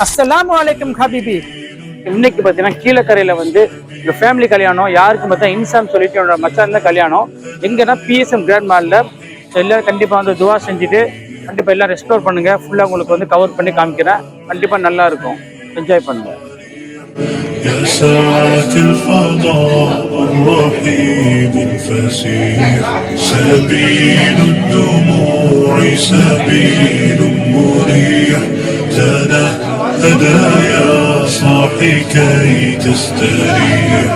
அஸ்ஸலாமு அலைக்கும் ஹபீபி. இன்னைக்கு பார்த்தீங்கன்னா கீழக்கரையில் வந்து இந்த ஃபேமிலி கல்யாணம். யாருக்கு பார்த்தா இன்சாம் சொல்லிட்டு என்னோட மச்சான் தான் கல்யாணம். எங்கன்னா பிஎஸ்எம் கிராண்ட் மாலில். எல்லோரும் கண்டிப்பாக வந்து துவா செஞ்சுட்டு கண்டிப்பாக எல்லாம் ரெஸ்டோர் பண்ணுங்கள். ஃபுல்லாக உங்களுக்கு வந்து கவர் பண்ணி காமிக்கிறேன். கண்டிப்பாக நல்லா இருக்கும். என்ஜாய் பண்ணுங்கள். يا ساعة الفضاء الرحيم الفسيح سبيل الدموع سبيل مريح زاد هدايا صاحي كي تستريح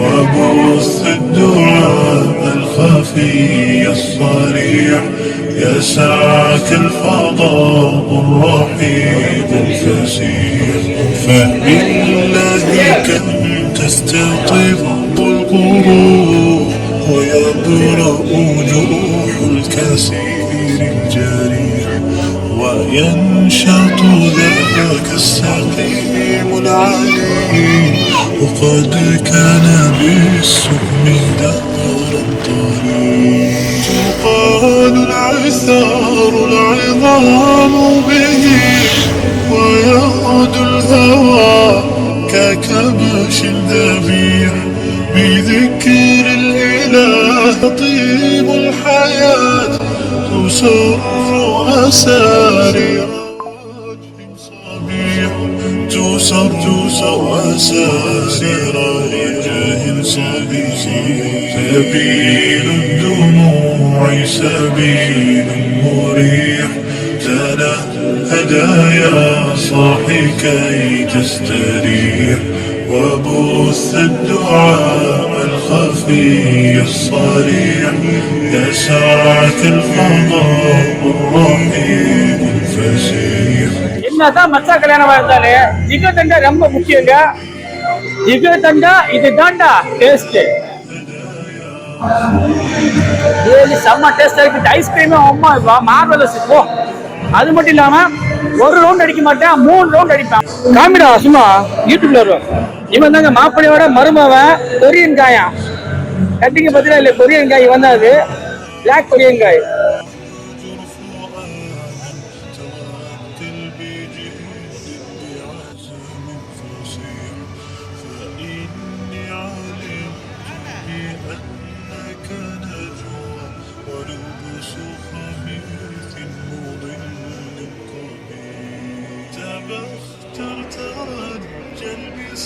وبث الدعاء الخفي الصريح يا ساعة الفضاء الرحيم الفسيح فبالذي كم تستطيب القلوب ويبرأ جروح الكثير الجريح وينشط ذاك السقيم العليم وقد كان بالسقم دهرا طريق تقال العثار العظام به ويعود الهوى ككبش ذبيح بذكر الإله طيب الحياة تسر أسارير صبيح تسر أسارير رجال صبيح سبيل الدموع سبيل مريح تلا هدايا صاحي كي تستريح وبث الدعاء الخفي الصريح يا ساعة الفضاء الرحيم الفسيح. என்னதான் மச்சா கல்யாணமா இருந்தாலே ஜிகர் தண்டா ரொம்ப முக்கியங்க. ஜிகர் தண்டா இது தாண்டா டேஸ்ட். செம்ம டேஸ்டா இருக்கு. ஐஸ்கிரீமும் அம்மா மார்வலஸ். போ, அது மட்டும் இல்லாம ஒரு ரவுண்ட் அடிக்க மாட்டேன், 3 ரவுண்ட் அடிப்பேன். காமிடா சும்மா யூடியூப்ல வரும். இவன் தாங்க மாப்பிள்ளையோட மருமவன். கொரியன் காயா கட்டிங்க பத்தியா இல்ல? கொரியன் காய் இவன் தான். அது பிளாக் கொரியன் காய்.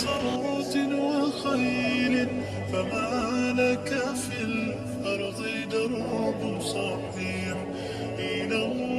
صوت وخيل فما لك في الأرض درب صحيح إلى الله